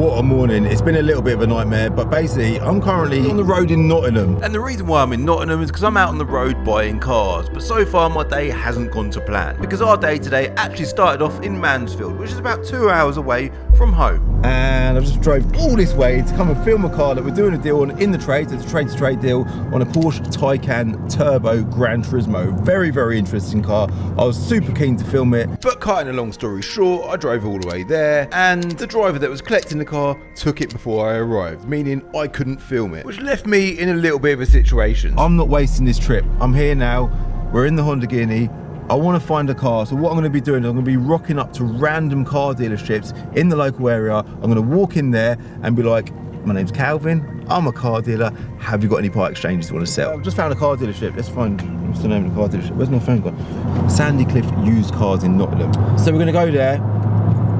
What a morning. It's been a little bit of a nightmare, but basically I'm currently on the road in Nottingham. And the reason why I'm in Nottingham is because I'm out on the road buying cars. But so far my day hasn't gone to plan, because our day today actually started off in Mansfield, which is about 2 hours away from home. And I just drove all this way to come and film a car that we're doing a deal on in the trade. It's a trade-to-trade deal on a Porsche Taycan Turbo Gran Turismo. Very, very interesting car. I was super keen to film it. But cutting a long story short, I drove all the way there, and the driver that was collecting the car took it before I arrived, meaning I couldn't film it, which left me in a little bit of a situation. I'm not wasting this trip. I'm here now. We're in the Honda Guinea. I want to find a car, so what I'm going to be doing is I'm going to be rocking up to random car dealerships in the local area. I'm going to walk in there and be like, my name's Calvin, I'm a car dealer, have you got any part exchanges you want to sell? I've just found a car dealership. Let's find, what's the name of the car dealership? Where's my phone gone? Sandy Cliff Used Cars in Nottingham. So we're going to go there.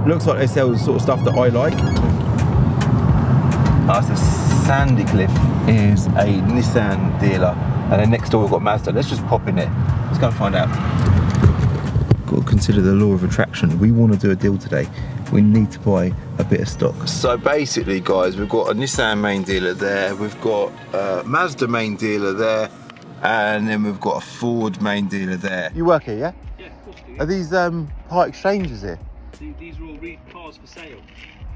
Looks like they sell the sort of stuff that I like. So Sandy Cliff is a Nissan dealer, and then next door we've got Mazda. Let's just pop in it. Let's go and find out. Got to consider the law of attraction. We want to do a deal today. We need to buy a bit of stock. So basically, guys, we've got a Nissan main dealer there. We've got a Mazda main dealer there, and then we've got a Ford main dealer there. You work here, yeah? Yeah, of course do. Are these part exchanges here? These are all cars for sale.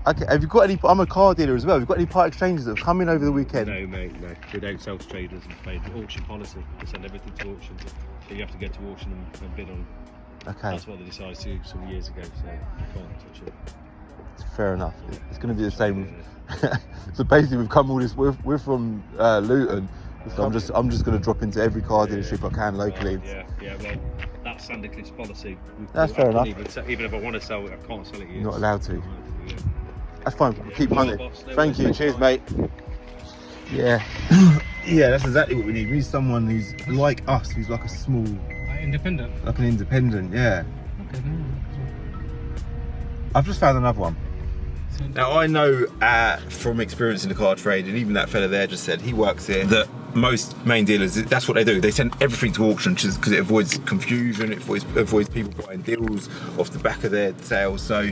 Okay, have you got any? I'm a car dealer as well. Have you got any part exchanges that have come in over the weekend? No, mate, no. We don't sell to traders, I'm afraid. Auction policy. We send everything to auction. So you have to go to auction and bid on. Okay. That's what they decided to do some years ago, so you can't touch it. Fair enough. It's going to be the same. So basically, we've come all this. We're from Luton, so I'm just going to drop into every car dealership I can locally. Yeah. Well, that's Sandy Cliff's policy. That's fair enough. Even if I want to sell it, I can't sell it here. You're not allowed to. Yeah. That's fine. Keep hunting. Thank you. Cheers, mate. Yeah. Yeah, that's exactly what we need. We need someone who's like us, who's like a small, Independent. like an independent. Yeah. Okay. I've just found another one. Now I know from experience in the car trade, and even that fella there just said he works here, that most main dealers, that's what they do. They send everything to auction because it avoids confusion, it avoids people buying deals off the back of their sales. So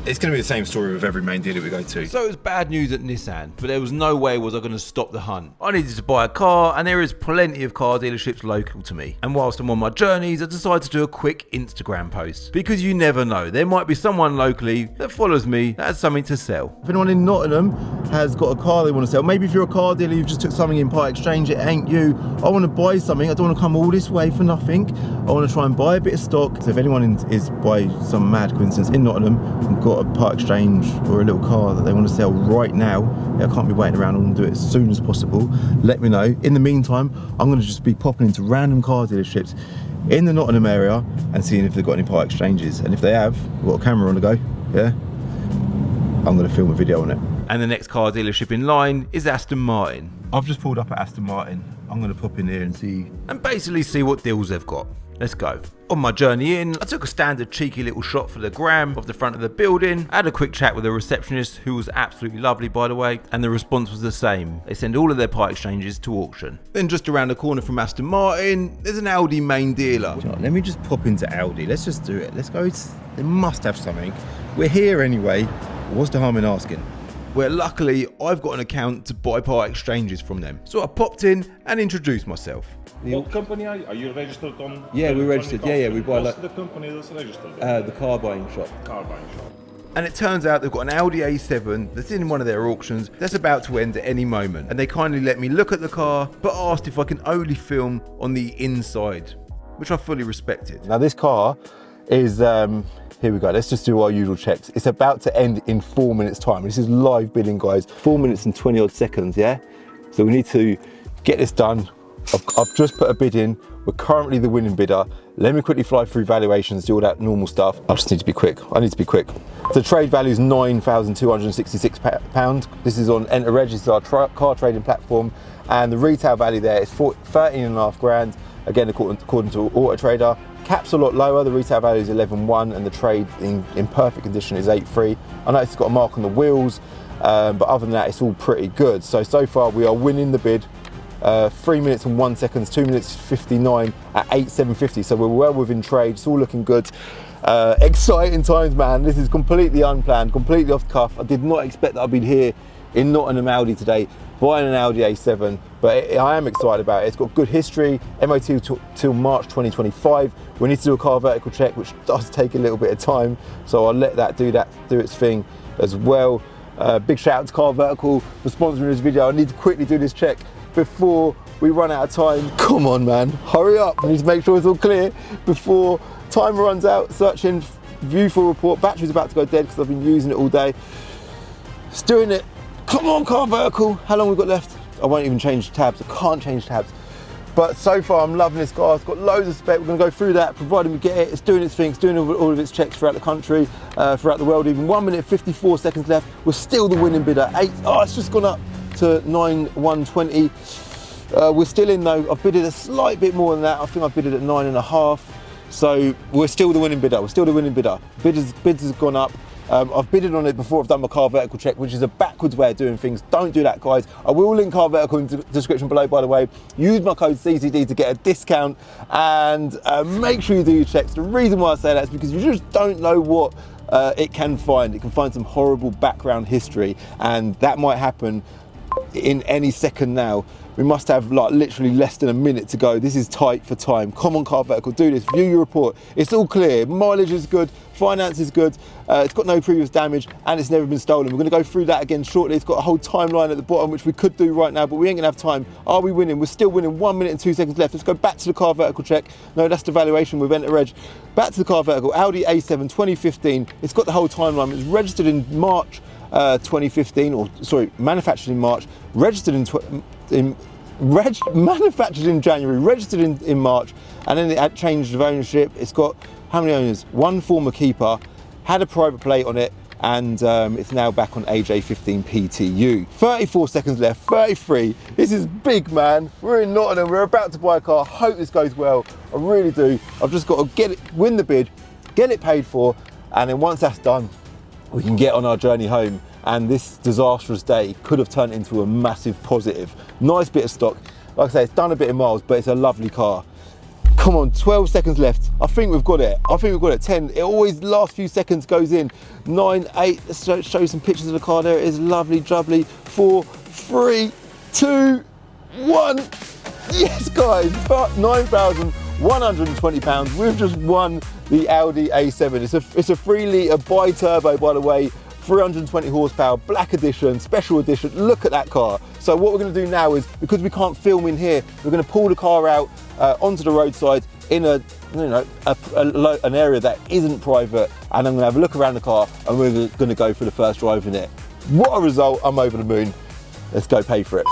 it's going to be the same story with every main dealer we go to. So it was bad news at Nissan, but there was no way was I going to stop the hunt. I needed to buy a car, and there is plenty of car dealerships local to me. And whilst I'm on my journeys, I decided to do a quick Instagram post, because you never know, there might be someone locally that follows me that has something to sell. If anyone in Nottingham has got a car they want to sell, maybe if you're a car dealer, you've just took something in part exchange, it ain't you. I want to buy something, I don't want to come all this way for nothing. I want to try and buy a bit of stock. So if anyone is by some mad coincidence in Nottingham and got a part exchange or a little car that they want to sell right now, I can't be waiting around. I want to do it as soon as possible. Let me know. In the meantime, I'm going to just be popping into random car dealerships in the Nottingham area and seeing if they've got any part exchanges. And if they have, we've got a camera on the go, yeah, I'm going to film a video on it. And the next car dealership in line is Aston Martin. I've just pulled up at Aston Martin. I'm going to pop in here and see. And basically see what deals they've got. Let's go. On my journey in, I took a standard cheeky little shot for the gram of the front of the building. I had a quick chat with the receptionist, who was absolutely lovely, by the way, and the response was the same. They send all of their part exchanges to auction. Then just around the corner from Aston Martin, there's an Audi main dealer. Let me just pop into Audi. Let's just do it. Let's go. They must have something. We're here anyway. What's the harm in asking? Where luckily I've got an account to buy part exchanges from them. So I popped in and introduced myself. What company are you? Are you registered on? Yeah, we're registered. Yeah, we buy What's the company that's registered? the car buying shop. Car buying shop. And it turns out they've got an Audi A7 that's in one of their auctions that's about to end at any moment. And they kindly let me look at the car, but asked if I can only film on the inside, which I fully respected. Now this car is, here we go, let's just do our usual checks. It's about to end in 4 minutes time. This is live bidding, guys. 4 minutes and 20 odd seconds, yeah? So we need to get this done. I've just put a bid in. We're currently the winning bidder. Let me quickly fly through valuations, do all that normal stuff. I just need to be quick. I need to be quick. The trade value is £9,266. This is on Enter Reg, this is our car trading platform. And the retail value there is 13.5 grand. Again, according to Auto Trader. Cap's a lot lower, the retail value is 11.1 and the trade in perfect condition is 8.3. I know it's got a mark on the wheels, but other than that, it's all pretty good. So far we are winning the bid. 3 minutes and 1 second, 2 minutes 59 at 8,750. So we're well within trade. It's all looking good. Exciting times, man. This is completely unplanned, completely off the cuff. I did not expect that I'd be here in Nottingham Audi today, buying an Audi A7, but I am excited about it. It's got good history, MOT till March 2025. We need to do a car vertical check, which does take a little bit of time, so I'll let that do its thing as well. Big shout out to Car Vertical for sponsoring this video. I need to quickly do this check before we run out of time. Come on, man, hurry up. I need to make sure it's all clear before timer runs out. Searching, view full report. Battery's about to go dead because I've been using it all day. It's doing it. Come on, Car Vertical. How long we got left? I won't even change tabs. I can't change tabs. But so far, I'm loving this car. It's got loads of spec. We're going to go through that, provided we get it. It's doing its thing. It's doing all of its checks throughout the country, throughout the world. Even 1 minute 54 seconds left. We're still the winning bidder. It's just gone up to 9,120. We're still in though. I've bidded a slight bit more than that. I think I've bidded at 9.5. So we're still the winning bidder. We're still the winning bidder. Bids has gone up. I've bidded on it before I've done my car vertical check, which is a backwards way of doing things. Don't do that, guys. I will link Car Vertical in the description below, by the way. Use my code CCD to get a discount, and make sure you do your checks. The reason why I say that is because you just don't know what it can find. It can find some horrible background history, and that might happen in any second now. We must have like literally less than a minute to go. This is tight for time. Come on, Car Vertical, do this. View your report. It's all clear. Mileage is good. Finance is good. It's got no previous damage, and it's never been stolen. We're going to go through that again shortly. It's got a whole timeline at the bottom, which we could do right now, but we ain't going to have time. Are we winning? We're still winning. 1 minute and 2 seconds left. Let's go back to the Car Vertical check. No, that's the valuation with Enter Reg. Back to the Car Vertical. Audi A7 2015. It's got the whole timeline. It's registered in March 2015, or sorry, manufactured in March, registered manufactured in January, registered in March, and then it had changed of ownership. It's got how many owners? One former keeper, had a private plate on it, and it's now back on AJ15 PTU. 34 seconds left, 33. This is big, man. We're in Nottingham, we're about to buy a car. Hope this goes well, I really do. I've just got to get it, win the bid, get it paid for, and then once that's done, we can get on our journey home. And this disastrous day could have turned into a massive positive. Nice bit of stock. Like I say, it's done a bit of miles, but it's a lovely car. Come on, 12 seconds left. I think we've got it. I think we've got it. 10. It always, last few seconds goes in. 9, 8. Let's show you some pictures of the car. There it is. Lovely, jubbly. 4, 3, 2, 1. Yes, guys. £9,120. We've just won the Audi A7. It's a 3 litre bi-turbo, by the way. 320 horsepower, black edition, special edition. Look at that car. So what we're going to do now is, because we can't film in here, we're going to pull the car out onto the roadside in an area that isn't private, and I'm going to have a look around the car, and we're going to go for the first drive in it. What a result. I'm over the moon. Let's go pay for it.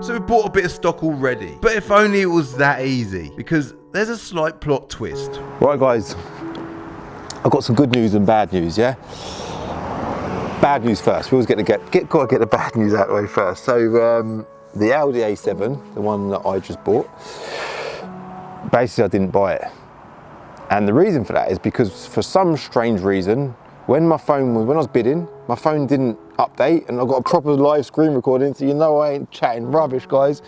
So we bought a bit of stock already, but if only it was that easy, because there's a slight plot twist. Right, guys, I've got some good news and bad news, yeah? Bad news first. We always got to get the bad news out of the way first. So the Audi A7, the one that I just bought, basically I didn't buy it, and the reason for that is because for some strange reason, when I was bidding, my phone didn't update, and I got a proper live screen recording, so you know I ain't chatting rubbish, guys.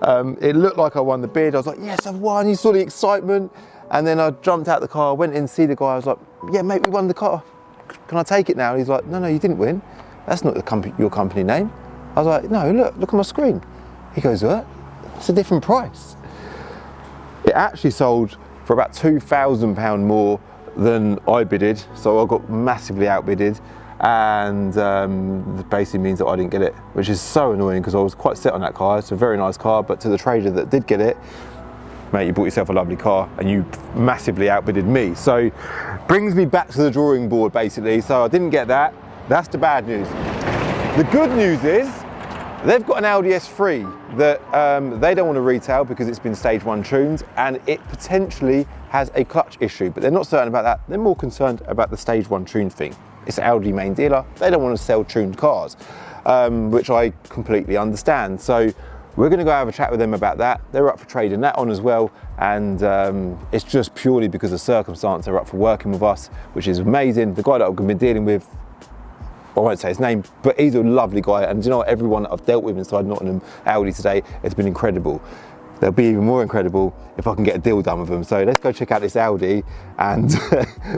It looked like I won the bid. I was like, yes, I've won. You saw the excitement, and then I jumped out the car, went in to see the guy. I was like, yeah, mate, we won the car. Can I take it now? And he's like, no, you didn't win. That's not your company name. I was like, no, look at my screen. He goes, what? It's a different price. It actually sold for about £2,000 more than I bidded, so I got massively outbidded, and basically means that I didn't get it, which is so annoying because I was quite set on that car. It's a very nice car, but to the trader that did get it, mate, you bought yourself a lovely car and you massively outbidded me. So brings me back to the drawing board, basically. So I didn't get that. That's the bad news. The good news is they've got an Audi S3 that they don't want to retail because it's been stage 1 tuned, and it potentially has a clutch issue, but they're not certain about that. They're more concerned about the stage 1 tuned thing. It's an Audi main dealer. They don't want to sell tuned cars, which I completely understand. So we're going to go have a chat with them about that. They're up for trading that on as well, and it's just purely because of circumstance they're up for working with us, which is amazing. The guy that I've been dealing with, I won't say his name, but he's a lovely guy, and you know what, everyone that I've dealt with inside Nottingham Audi today has been incredible. they'll be even more incredible if I can get a deal done with them. So let's go check out this Audi and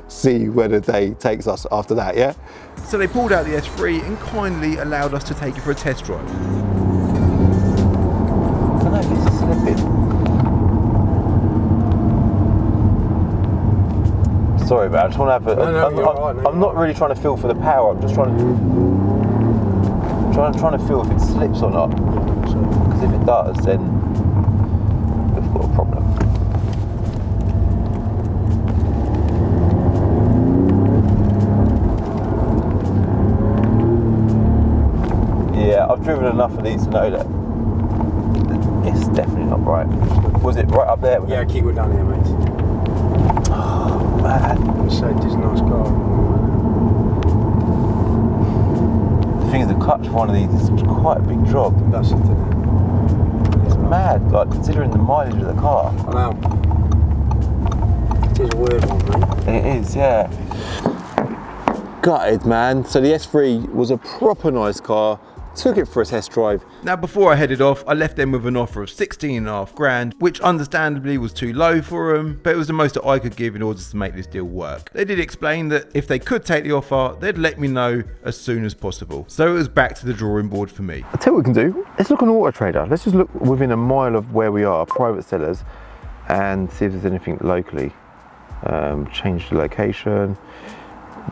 see where the day takes us after that, yeah? So they pulled out the S3 and kindly allowed us to take it for a test drive. I don't know if it's slipping. Sorry, man, I just want to have a... I'm not really trying to feel for the power, I'm just trying to feel if it slips or not. Because if it does, then we've got a problem. Yeah, I've driven enough of these to know that it's definitely not right. Was it right up there? Yeah, keep it down here, mate. Oh, man. So it is a nice car. The thing is, the clutch for one of these is quite a big job. That's it, isn't it? It's mad, like, considering the mileage of the car. I know. It is a weird one, mate. It is, yeah. Gutted, man. So the S3 was a proper nice car. Took it for a test drive. Now before I headed off, I left them with an offer of 16.5 grand, which understandably was too low for them, but it was the most that I could give in order to make this deal work. They did explain that if they could take the offer, they'd let me know as soon as possible. So it was back to the drawing board for me. I'll tell you what we can do. Let's look on Auto Trader. Let's just look within a mile of where we are, private sellers, and see if there's anything locally. Change the location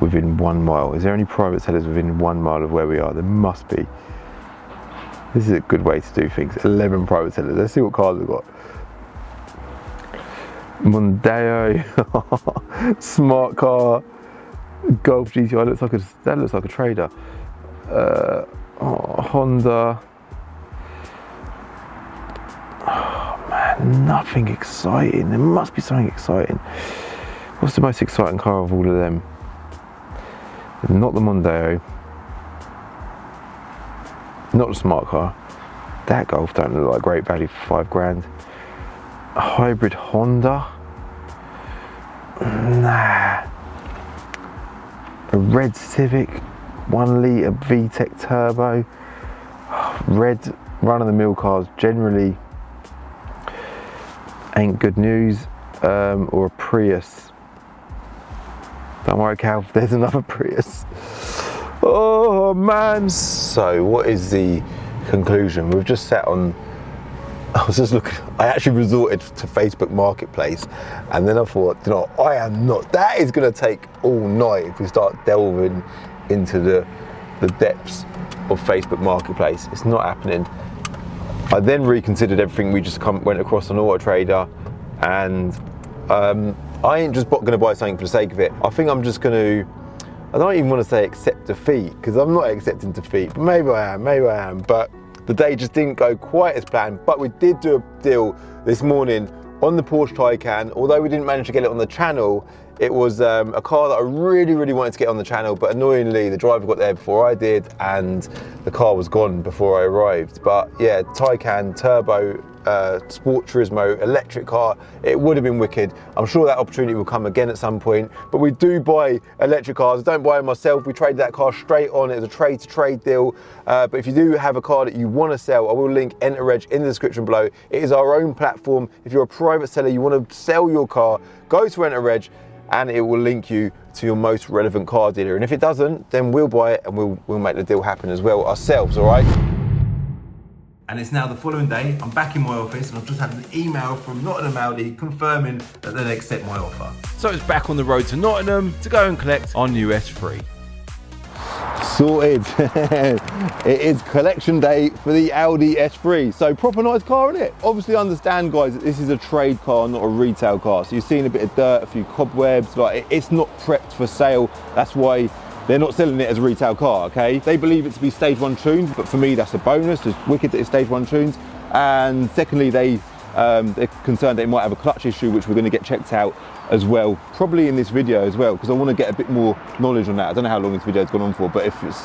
within 1 mile. Is there any private sellers within 1 mile of where we are? There must be. This is a good way to do things. 11 private sellers. Let's see what cars we've got. Mondeo, smart car, Golf GTI. That looks like a trader. Honda. Oh man, nothing exciting. There must be something exciting. What's the most exciting car of all of them? Not the Mondeo. Not a smart car. That Golf don't look like great value for 5 grand. A hybrid Honda? Nah. A red Civic, 1 litre VTEC turbo. Red run-of-the-mill cars generally ain't good news. Or a Prius. Don't worry, Cal, there's another Prius. Oh man. So what is the conclusion? We've just sat on, I was just looking, I actually resorted to Facebook Marketplace, and then I thought, you know, I am not, that is going to take all night if we start delving into the depths of Facebook Marketplace. It's not happening. I then reconsidered everything we just went across on Auto Trader, and I ain't just going to buy something for the sake of it. I think I'm just going to, I don't even want to say accept defeat, because I'm not accepting defeat, but maybe I am, but the day just didn't go quite as planned. But we did do a deal this morning on the Porsche Taycan. Although we didn't manage to get it on the channel, it was a car that I really wanted to get on the channel, but annoyingly the driver got there before I did and the car was gone before I arrived. But yeah, Taycan turbo, Sport Turismo, electric car, it would have been wicked. I'm sure that opportunity will come again at some point, but we do buy electric cars. I don't buy them myself. We traded that car straight on. It was a trade to trade deal. But if you do have a car that you want to sell, I will link Enter Reg in the description below. It is our own platform. If you're a private seller, you want to sell your car, go to Enter Reg and it will link you to your most relevant car dealer. And if it doesn't, then we'll buy it and we'll make the deal happen as well ourselves, all right? And it's now the following day. I'm back in my office and I've just had an email from Nottingham Audi confirming that they'd accept my offer. So it's back on the road to Nottingham to go and collect our new S3. Sorted. It is collection day for the Audi S3. So proper nice car, isn't it? Obviously understand, guys, that this is a trade car, not a retail car. So you're seeing a bit of dirt, a few cobwebs, like it's not prepped for sale. That's why they're not selling it as a retail car, okay? They believe it to be stage 1 tuned, but for me, that's a bonus. It's wicked that it's stage 1 tuned. And secondly, they're concerned that it might have a clutch issue, which we're gonna get checked out as well, probably in this video as well, because I wanna get a bit more knowledge on that. I don't know how long this video's gone on for, but if it's,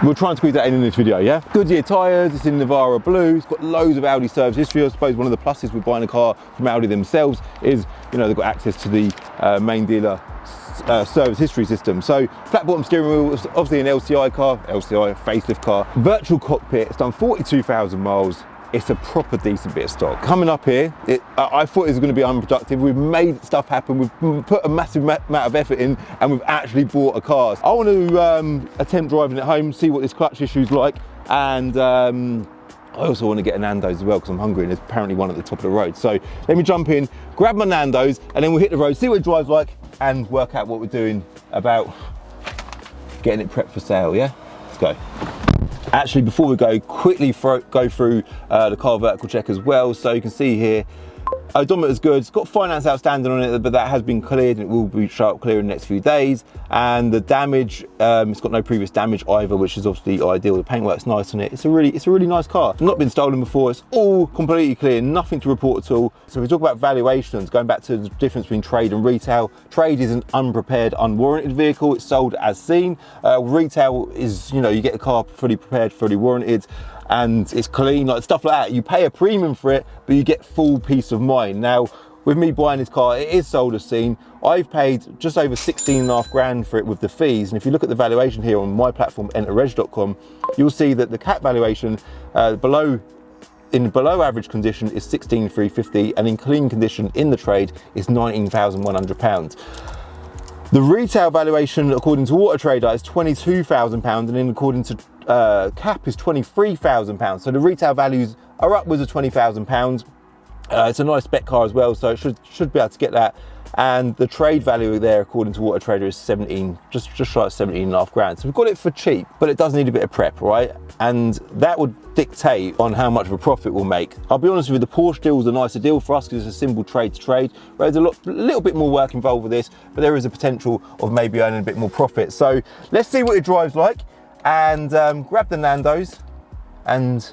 we'll try and squeeze that in this video, yeah? Goodyear tyres, it's in Navara blue, it's got loads of Audi service history. I suppose one of the pluses with buying a car from Audi themselves is, you know, they've got access to the main dealer service history system. So flat bottom steering wheel, it's obviously an LCI car, LCI facelift car. Virtual cockpit, it's done 42,000 miles. it's a proper decent bit of stock. Coming up here, I thought it was going to be unproductive. We've made stuff happen. We've put a massive amount of effort in, and we've actually bought a car. I want to attempt driving it home, see what this clutch issue's like, and I also want to get a Nando's as well because I'm hungry, and there's apparently one at the top of the road. So let me jump in, grab my Nando's, and then we'll hit the road, see what it drives like, and work out what we're doing about getting it prepped for sale, yeah? Let's go. Actually, before we go, quickly go through the car vertical check as well. So you can see here, odometer's good. It's got finance outstanding on it, but that has been cleared, and it will be sharp clear in the next few days. And the damage, it's got no previous damage either, which is obviously ideal. The paintwork's nice on it. It's a really nice car. It's not been stolen before. It's all completely clear, nothing to report at all. So if we talk about valuations, going back to the difference between trade and retail, trade is an unprepared, unwarranted vehicle. It's sold as seen. Retail is, you know, you get the car fully prepared, fully warranted, and it's clean, like stuff like that. You pay a premium for it, but you get full peace of mind. Now, with me buying this car, it is sold as seen. I've paid just over 16.5 grand for it with the fees. And if you look at the valuation here on my platform, enterreg.com, you'll see that the cap valuation in below average condition is 16,350, and in clean condition in the trade is £19,100. The retail valuation, according to Auto Trader, is £22,000, and then according to cap is £23,000. So the retail values are upwards of £20,000. It's a nice spec car as well, so it should be able to get that. And the trade value there, according to Auto Trader, is 17, just shy of 17.5 grand. So we've got it for cheap, but it does need a bit of prep, right? And that would dictate on how much of a profit we'll make. I'll be honest with you, the Porsche deal is a nicer deal for us because it's a simple trade to trade. There's a little bit more work involved with this, but there is a potential of maybe earning a bit more profit. So let's see what it drives like, and grab the Nando's and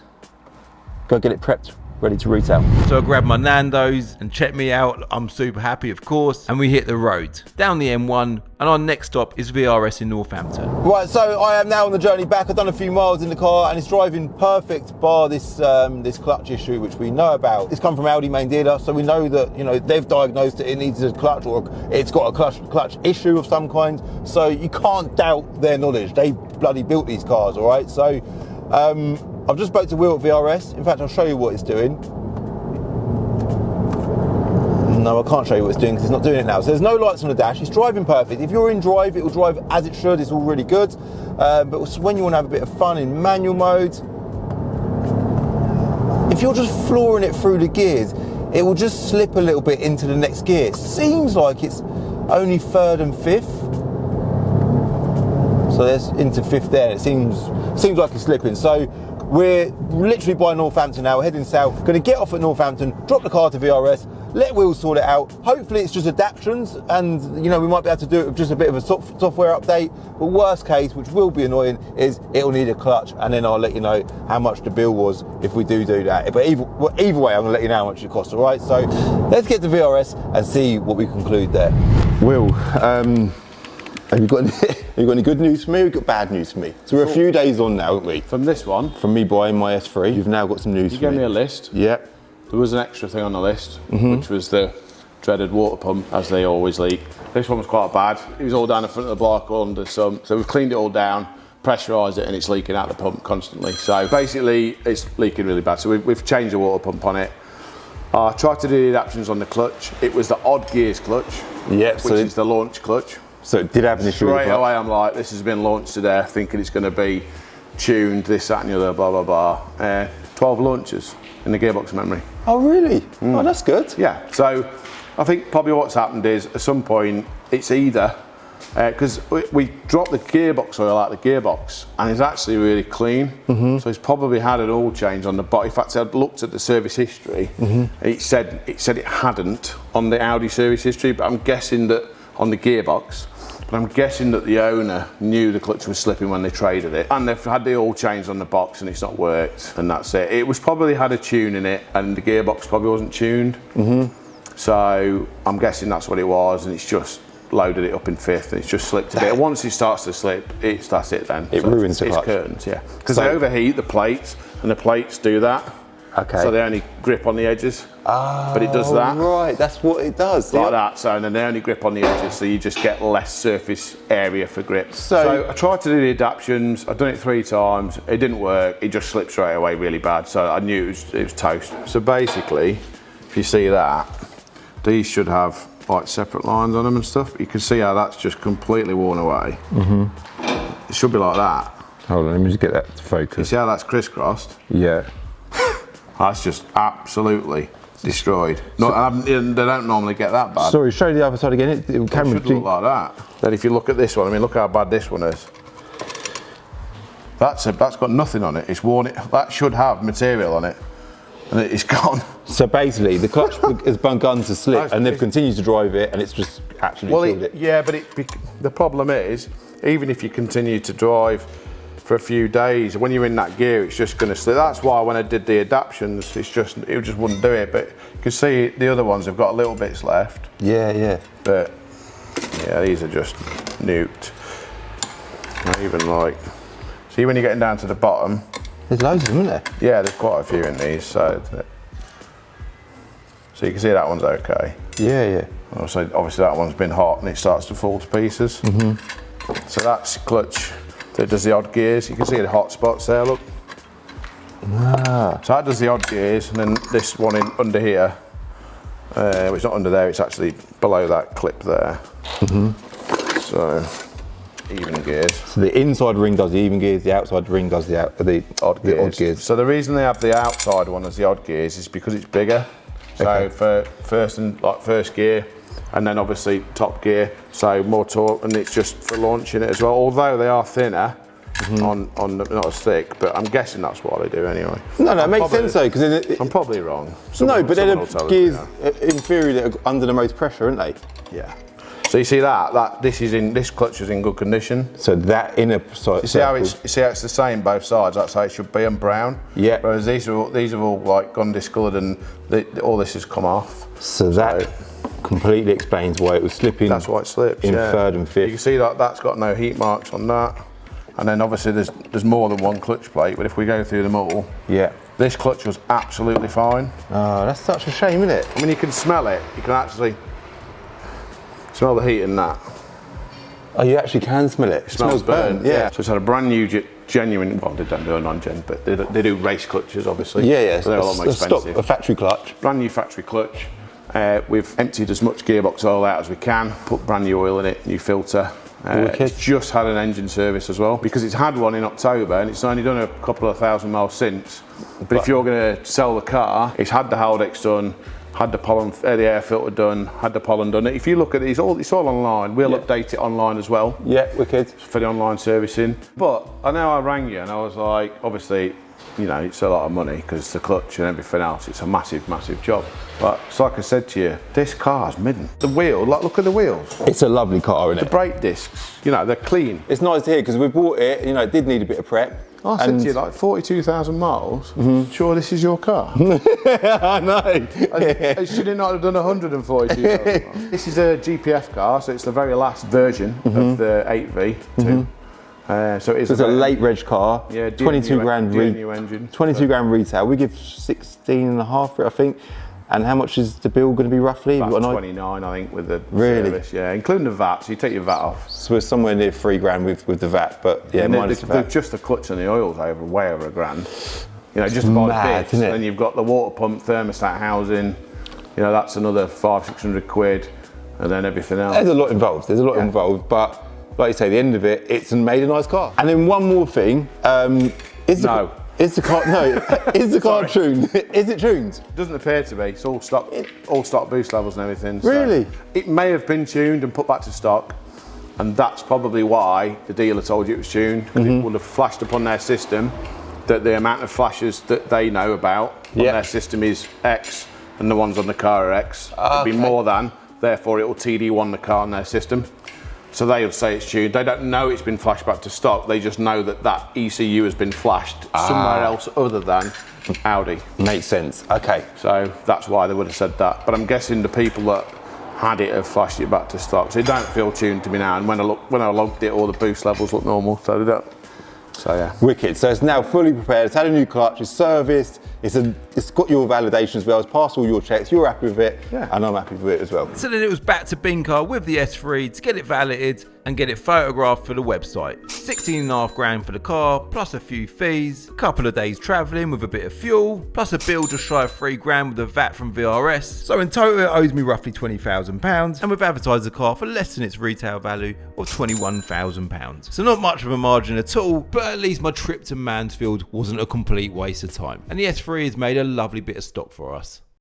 go get it prepped, ready to retail. So I grabbed my Nando's, and check me out, I'm super happy of course, and we hit the road down the M1, and our next stop is VRS in Northampton. Right, so I am now on the journey back. I've done a few miles in the car, and it's driving perfect bar this this clutch issue, which we know about. It's come from Audi main dealer, so we know that, you know, they've diagnosed it needs a clutch, or it's got a clutch issue of some kind. So you can't doubt their knowledge. They bloody built these cars, all right? So I've just spoke to Will at VRS. In fact, I'll show you what it's doing. No, I can't show you what it's doing because it's not doing it now. So there's no lights on the dash. It's driving perfect. If you're in drive, it will drive as it should. It's all really good. But when you want to have a bit of fun in manual mode, if you're just flooring it through the gears, it will just slip a little bit into the next gear. It seems like it's only third and fifth. So there's into fifth there. It seems like it's slipping. So we're literally by Northampton now. We're heading south. Going to get off at Northampton, drop the car to VRS, let Will sort it out. Hopefully it's just adaptions, and you know, we might be able to do it with just a bit of a software update. But worst case, which will be annoying, is it'll need a clutch, and then I'll let you know how much the bill was if we do that. But either way, I'm gonna let you know how much it costs. All right. So let's get to VRS and see what we conclude there. Will, have you got any good news for me? We've got bad news for me. So we're a few days on now, aren't we? From this one? From me buying my S3. You've now got some news for me. You gave me a list. Yeah. There was an extra thing on the list, which was the dreaded water pump, as they always leak. This one was quite bad. It was all down the front of the block, all under some. So we've cleaned it all down, pressurised it, and it's leaking out the pump constantly. So basically, it's leaking really bad. So we've changed the water pump on it. I tried to do the adaptions on the clutch. It was the odd gears clutch, which is the launch clutch. So it did have an issue with the clutch. Straight away, I'm like, this has been launched today, thinking it's going to be tuned, this, that, and the other, blah, blah, blah. 12 launches in the gearbox memory. Oh, really? Oh, that's good. Yeah, so I think probably what's happened is at some point it's either, because we dropped the gearbox oil out of the gearbox and it's actually really clean. So it's probably had an oil change on the body. In fact, I'd looked at the service history. It said it hadn't on the Audi service history, but I'm guessing that on the gearbox. But I'm guessing that the owner knew the clutch was slipping when they traded it, and they've had the oil change on the box and it's not worked, and that's it. It was probably had a tune in it, and the gearbox probably wasn't tuned. So I'm guessing that's what it was, and it's just loaded it up in fifth, and it's just slipped a bit. Once it starts to slip, that's it then. It ruins the clutch. It's curtains, yeah. Because they overheat the plates, and the plates do that. Okay. So they only grip on the edges. But it does that. Right, that's what it does. Like that, so and then they only grip on the edges, so you just get less surface area for grip. So I tried to do the adaptions, I've done it 3 times, it didn't work, it just slipped straight away really bad, so I knew it was toast. So basically, if you see that, these should have like separate lines on them and stuff, but you can see how that's just completely worn away. It should be like that. hold on, let me just get that to You focus. see how that's crisscrossed? Yeah. That's just absolutely destroyed. They don't normally get that bad. Sorry, show the other side again. It should look like that. Then if you look at this one, I mean, look how bad this one is. That's got nothing on it. It's worn it. That should have material on it, and it's gone. So basically, the clutch has begun to slip, and they've continued to drive it, and it's just absolutely killed it. Yeah, but the problem is, even if you continue to drive for a few days, when you're in that gear, it's just going to slip. That's why when I did the adaptions, it just wouldn't do it. But you can see the other ones have got little bits left. Yeah, yeah. But yeah, these are just nuked. Not even like. See, when you're getting down to the bottom. There's loads of them, isn't there? Yeah, there's quite a few in these. So you can see that one's okay. Yeah, yeah. Obviously that one's been hot and it starts to fall to pieces. So that's clutch that does the odd gears. You can see the hot spots there, look. So that does the odd gears, and then this one under here, well, it's not under there, it's actually below that clip there. So even gears. So the inside ring does the even gears, the outside ring does the odd gears. So the reason they have the outside one as the odd gears is because it's bigger. So for first gear, and then obviously top gear, so more torque, and it's just for launching it as well. Although they are thinner on not as thick, but I'm guessing that's what they do anyway. No, it makes sense though, because I'm probably wrong. But they're the gears in theory that are under the most pressure, aren't they? Yeah. So you see that this clutch is in good condition. So that inner side. You see how it's the same both sides. That's how it should be, and brown. Yeah. Whereas these have all like gone discoloured, and all this has come off. So that completely explains why it was slipping. That's why it slips. In third and fifth. You can see that that's got no heat marks on that, and then obviously there's more than one clutch plate. But if we go through them all, yeah, this clutch was absolutely fine. Oh, that's such a shame, isn't it? I mean, you can smell it. You can actually smell the heat in that. Oh, you actually can smell it. It smells burnt. Yeah. So it's had a brand new genuine. Well, they don't do a non-gen, but they do race clutches, obviously. Yeah, yeah. So they're a lot more expensive. A factory clutch. Brand new factory clutch. We've emptied as much gearbox oil out as we can. Put brand new oil in it, new filter. It's just had an engine service as well, because it's had one in October and it's only done a couple of thousand miles since. But if you're going to sell the car, it's had the Haldex done, had the pollen, the air filter done, had the pollen done. If you look at it, it's all online. We'll update it online as well. Yeah, wicked. For the online servicing. But I know I rang you and I was like, obviously, you know, it's a lot of money because the clutch and everything else, it's a massive, massive job. But it's like I said to you, this car's midden. The wheel, like, look at the wheels. It's a lovely car, isn't it? The brake discs, you know, they're clean. It's nice to hear because we bought it, you know, it did need a bit of prep. I said to you, like 42,000 miles, sure this is your car? I know. I should it not have done 142,000 miles? This is a GPF car, so it's the very last version of the 8V2. So it's a late reg car, yeah, 22 grand new engine. 22 grand retail. We give 16 and a half for it, I think. And how much is the bill going to be roughly? About 29, I think, with the service. Yeah, including the VAT. So you take your VAT off. So we're somewhere near 3 grand with the VAT, but yeah, minus the VAT. Just the clutch and the oil's way over £1,000. You know, just about this. Then you've got the water pump, thermostat housing. You know, that's another 500-600 quid, and then everything else. There's a lot involved. Involved, but like you say, the end of it, it's made a nice car. And then one more thing. Is the car tuned? Is it tuned? It doesn't appear to be. It's all stock boost levels and everything. Really? So it may have been tuned and put back to stock, and that's probably why the dealer told you it was tuned, because it would have flashed upon their system that the amount of flashes that they know about on their system is X, and the ones on the car are X. It'd be more than, therefore it will TD1 the car on their system. So they would say it's tuned. They don't know it's been flashed back to stock. They just know that ECU has been flashed somewhere else other than Audi. Makes sense. Okay. So that's why they would have said that. But I'm guessing the people that had it have flashed it back to stock. So it don't feel tuned to me now. And when I logged it, all the boost levels look normal. So they don't. So yeah. Wicked. So it's now fully prepared. It's had a new clutch. It's serviced. It's got your validation as well. It's passed all your checks. You're happy with it, Yeah. and I'm happy with it as well. So then it was back to bin car with the S3 to get it validated and get it photographed for the website. 16.5 grand for the car, plus a few fees, a couple of days travelling with a bit of fuel, plus a bill just shy of 3 grand with the VAT from VRS. So in total it owes me roughly £20,000, and we've advertised the car for less than its retail value of £21,000. So not much of a margin at all, but at least my trip to Mansfield wasn't a complete waste of time. And the S3 has made a lovely bit of stock for us.